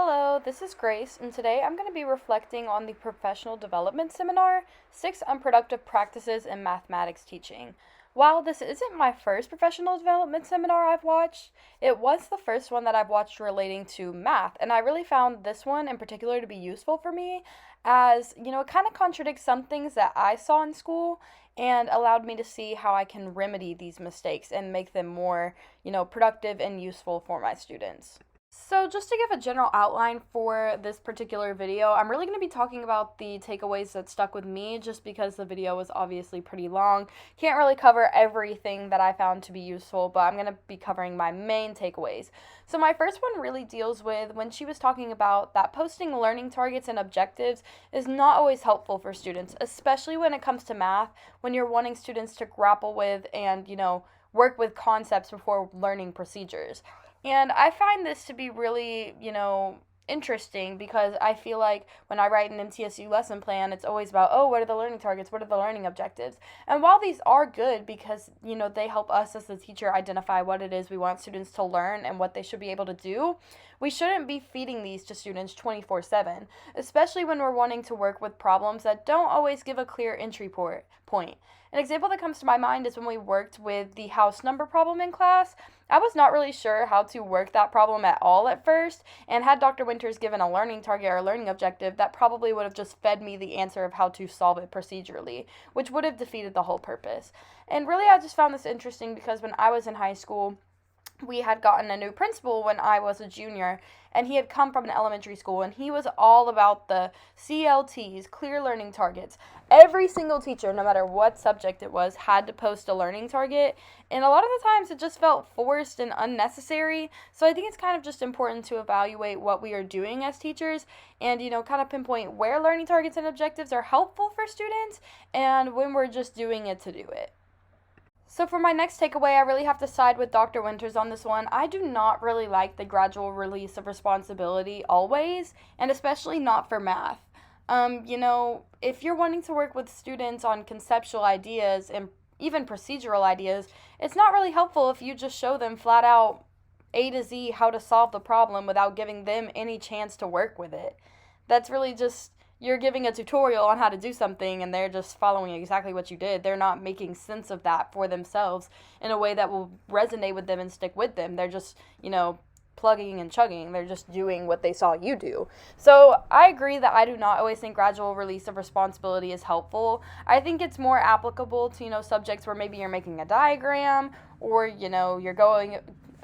Hello, this is Grace, and today I'm going to be reflecting on the Professional Development Seminar 6 Unproductive Practices in Mathematics Teaching. While this isn't my first professional development seminar I've watched, it was the first one that I've watched relating to math, and I really found this one in particular to be useful for me as, it kind of contradicts some things that I saw in school and allowed me to see how I can remedy these mistakes and make them more, productive and useful for my students. So, just to give a general outline for this particular video, I'm really going to be talking about the takeaways that stuck with me just because the video was obviously pretty long. Can't really cover everything that I found to be useful, but I'm going to be covering my main takeaways. So, my first one really deals with when she was talking about that posting learning targets and objectives is not always helpful for students, especially when it comes to math, when you're wanting students to grapple with and, work with concepts before learning procedures. And I find this to be really, interesting because I feel like when I write an MTSU lesson plan, it's always about, oh, what are the learning targets? What are the learning objectives? And while these are good because, they help us as the teacher identify what it is we want students to learn and what they should be able to do, we shouldn't be feeding these to students 24/7, especially when we're wanting to work with problems that don't always give a clear entry point. An example that comes to my mind is when we worked with the house number problem in class. I was not really sure how to work that problem at all at first, and had Dr. Winters given a learning target or learning objective, that probably would have just fed me the answer of how to solve it procedurally, which would have defeated the whole purpose. And really, I just found this interesting because when I was in high school, we had gotten a new principal when I was a junior, and he had come from an elementary school, and he was all about the CLTs, clear learning targets. Every single teacher, no matter what subject it was, had to post a learning target, and a lot of the times it just felt forced and unnecessary. So I think it's kind of just important to evaluate what we are doing as teachers and, kind of pinpoint where learning targets and objectives are helpful for students and when we're just doing it to do it. So for my next takeaway, I really have to side with Dr. Winters on this one. I do not really like the gradual release of responsibility always, and especially not for math. If you're wanting to work with students on conceptual ideas and even procedural ideas, it's not really helpful if you just show them flat out A to Z how to solve the problem without giving them any chance to work with it. That's really just you're giving a tutorial on how to do something and they're just following exactly what you did. They're not making sense of that for themselves in a way that will resonate with them and stick with them. They're just, plugging and chugging. They're just doing what they saw you do. So I agree that I do not always think gradual release of responsibility is helpful. I think it's more applicable to, subjects where maybe you're making a diagram or, you're going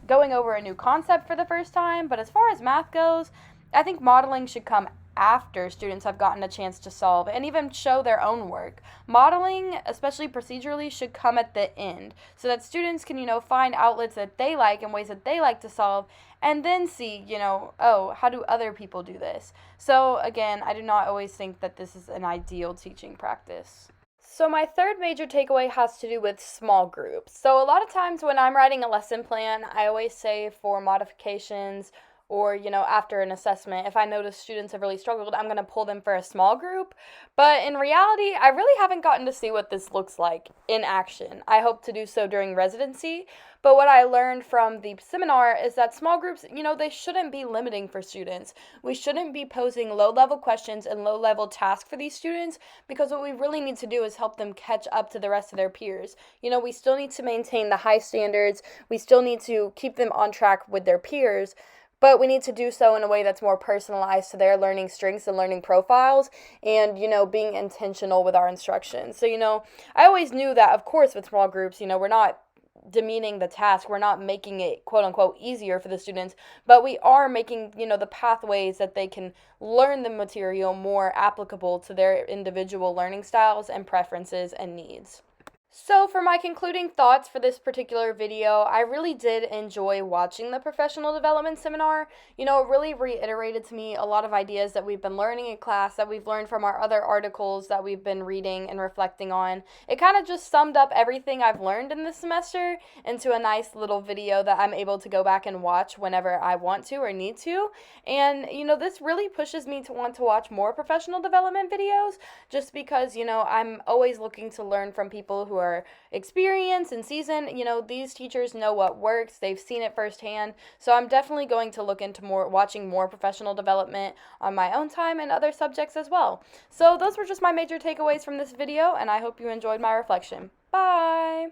over a new concept for the first time. But as far as math goes, I think modeling should come after students have gotten a chance to solve and even show their own work. Modeling, especially procedurally, should come at the end so that students can, find outlets that they like and ways that they like to solve and then see, oh, how do other people do this? So again, I do not always think that this is an ideal teaching practice. So my third major takeaway has to do with small groups. So a lot of times when I'm writing a lesson plan, I always say for modifications or, after an assessment, if I notice students have really struggled, I'm going to pull them for a small group. But in reality, I really haven't gotten to see what this looks like in action. I hope to do so during residency. But what I learned from the seminar is that small groups, they shouldn't be limiting for students. We shouldn't be posing low-level questions and low-level tasks for these students because what we really need to do is help them catch up to the rest of their peers. We still need to maintain the high standards. We still need to keep them on track with their peers. But we need to do so in a way that's more personalized to their learning strengths and learning profiles and, being intentional with our instruction. So, I always knew that, of course, with small groups, we're not demeaning the task. We're not making it, quote unquote, easier for the students, but we are making, the pathways that they can learn the material more applicable to their individual learning styles and preferences and needs. So for my concluding thoughts for this particular video, I really did enjoy watching the professional development seminar. It really reiterated to me a lot of ideas that we've been learning in class, that we've learned from our other articles that we've been reading and reflecting on. It kind of just summed up everything I've learned in this semester into a nice little video that I'm able to go back and watch whenever I want to or need to. And, this really pushes me to want to watch more professional development videos just because, I'm always looking to learn from people who are experienced and seasoned. You know, these teachers know what works. They've seen it firsthand. So I'm definitely going to look into watching more professional development on my own time and other subjects as well. So those were just my major takeaways from this video, and I hope you enjoyed my reflection. Bye!